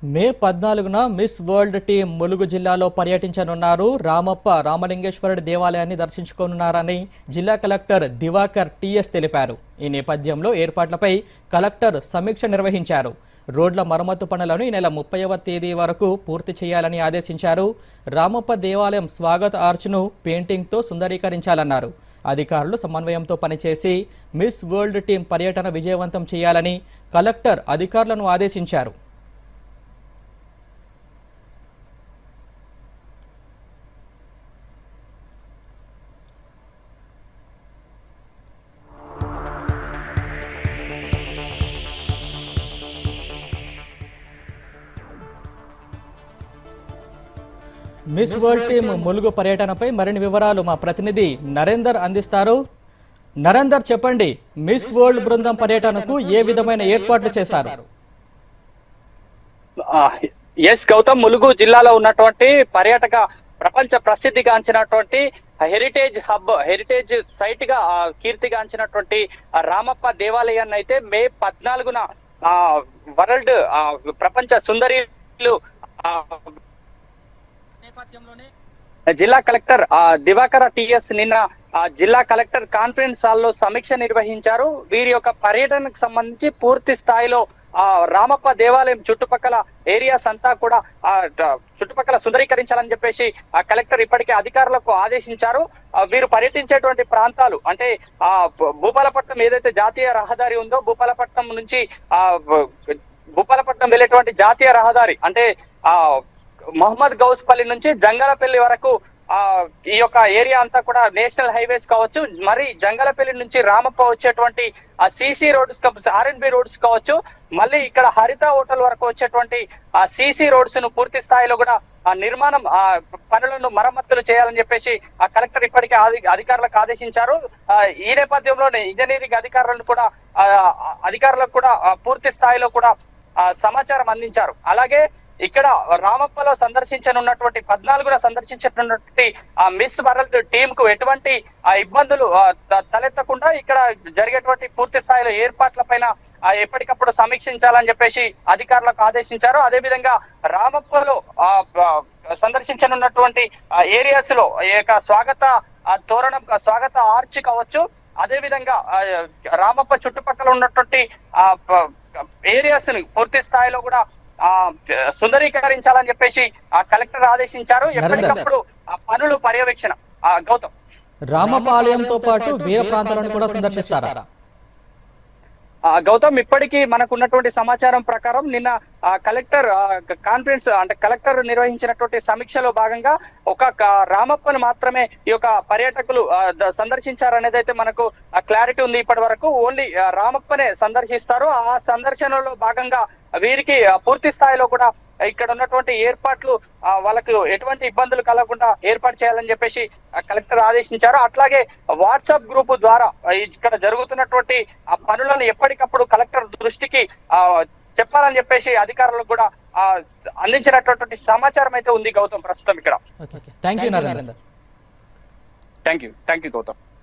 మే 14న miss world team Mulugu జిల్లాలో పర్యటించనున్నారు. రామలింగేశ్వరుడి దేవాలయాన్ని దర్శించుకోనున్నారని జిల్లా కలెక్టర్ దివాకర్ టీఎస్ తెలిపారు. ఈ నేపథ్యంలో ఏర్పాట్లపై కలెక్టర్ సమీక్ష నిర్వహించారు. రోడ్ల మరమ్మతు పనులను ఈ నెల 30వ తేదీ వరకు పూర్తి చేయాలని ఆదేశించారు. రామప్ప దేవాలయం స్వాగత ఆర్చ్ను పెయింటింగ్తో సుందరీకరించాలన్నారు. అధికారులు సమన్వయంతో పనిచేసి మిస్ వరల్డ్ టీం పర్యటన విజయవంతం చేయాలని కలెక్టర్ అధికారులను ఆదేశించారు. మిస్ వరల్డ్ టీం ములుగు పర్యటనపై మరిన్ని వివరాలు మా ప్రతినిధి నరేందర్ అందిస్తారు. నరేందర్, చెప్పండి, మిస్ వరల్డ్ బృందం పర్యటనకు ఏ విధమైన ఏర్పాట్లు చేశారు? ఎస్ గౌతమ్, ములుగు జిల్లాలో ఉన్నటువంటి పర్యాటక ప్రపంచ ప్రసిద్ధిగాంచినటువంటి హెరిటేజ్ హబ్, హెరిటేజ్ సైట్ గా కీర్తిగాంచినటువంటి రామప్ప దేవాలయాన్ని అయితే మే 14న వరల్డ్ ప్రపంచ సుందరీలు నేపథ్యంలోనే జిల్లా కలెక్టర్ దివాకర్ టీఎస్ నిన్న జిల్లా కలెక్టర్ కాన్ఫరెన్స్ హాల్లో సమీక్ష నిర్వహించారు. వీరి యొక్క పర్యటనకు సంబంధించి పూర్తి స్థాయిలో రామప్ప దేవాలయం చుట్టుపక్కల ఏరియాస్ అంతా కూడా చుట్టుపక్కల సుందరీకరించాలని చెప్పేసి కలెక్టర్ ఇప్పటికే అధికారులకు ఆదేశించారు. వీరు పర్యటించేటువంటి ప్రాంతాలు అంటే భూపాలపట్నం ఏదైతే జాతీయ రహదారి ఉందో, భూపాలపట్నం నుంచి భూపాలపట్నం వెళ్ళేటువంటి జాతీయ రహదారి అంటే మహమ్మద్ గౌస్పల్లి నుంచి జంగలపల్లి వరకు ఈ యొక్క ఏరియా అంతా కూడా నేషనల్ హైవేస్ కావచ్చు, మరి జంగలపల్లి నుంచి రామప్ప వచ్చేటువంటి సిసి రోడ్స్, ఆర్ఎన్బి రోడ్స్ కావచ్చు, మళ్ళీ ఇక్కడ హరిత హోటల్ వరకు వచ్చేటువంటి సిసి రోడ్స్ ను పూర్తి స్థాయిలో కూడా నిర్మాణం పనులను మరమ్మతులు చేయాలని చెప్పేసి కలెక్టర్ ఇప్పటికే అధికారులకు ఆదేశించారు. ఈ నేపథ్యంలోనే ఇంజనీరింగ్ అధికారులకు కూడా పూర్తి స్థాయిలో కూడా సమాచారం అందించారు. అలాగే ఇక్కడ రామప్పలో సందర్శించనున్నటువంటి 14న సందర్శించినటువంటి మిస్ వరల్డ్ టీం కు ఎటువంటి ఇబ్బందులు తలెత్తకుండా ఇక్కడ జరిగేటువంటి పూర్తి స్థాయిలో ఏర్పాట్లపైన ఎప్పటికప్పుడు సమీక్షించాలని చెప్పేసి అధికారులకు ఆదేశించారు. అదేవిధంగా రామప్పలో సందర్శించనున్నటువంటి ఏరియాస్ లో ఈ యొక్క స్వాగత తోరణం, స్వాగత ఆర్చ్ కావచ్చు, అదేవిధంగా రామప్ప చుట్టుపక్కల ఉన్నటువంటి ఏరియాస్ ని పూర్తి స్థాయిలో కూడా సుందరీకరించాలని చెప్పేసి కలెక్టర్ ఆదేశించారు. ఎప్పటికప్పుడు పనులు పర్యవేక్షణ. గౌతమ్, రామపాలయంతో పాటు వేరే ప్రాంతాలను కూడా సందర్శిస్తారా? గౌతమ్, ఇప్పటికీ మనకు ఉన్నటువంటి సమాచారం ప్రకారం నిన్న కలెక్టర్ కాన్ఫరెన్స్ అంటే కలెక్టర్ నిర్వహించినటువంటి సమీక్షలో భాగంగా ఒక రామప్పను మాత్రమే ఈ యొక్క పర్యాటకులు సందర్శించారనేది అయితే మనకు క్లారిటీ ఉంది. ఇప్పటి వరకు ఓన్లీ రామప్పనే సందర్శిస్తారు. ఆ సందర్శనలో భాగంగా వీరికి పూర్తి స్థాయిలో కూడా ఇక్కడ ఉన్నటువంటి ఏర్పాట్లు వాళ్ళకు ఎటువంటి ఇబ్బందులు కలగకుండా ఏర్పాటు చేయాలని చెప్పేసి కలెక్టర్ ఆదేశించారు. అట్లాగే వాట్సాప్ గ్రూప్ ద్వారా ఇక్కడ జరుగుతున్నటువంటి పనులను ఎప్పటికప్పుడు కలెక్టర్ దృష్టికి చెప్పాలని చెప్పేసి అధికారులకు కూడా అందించినటువంటి సమాచారం అయితే ఉంది. గౌతమ్, ప్రస్తుతం ఇక్కడ. Thank you Gautam.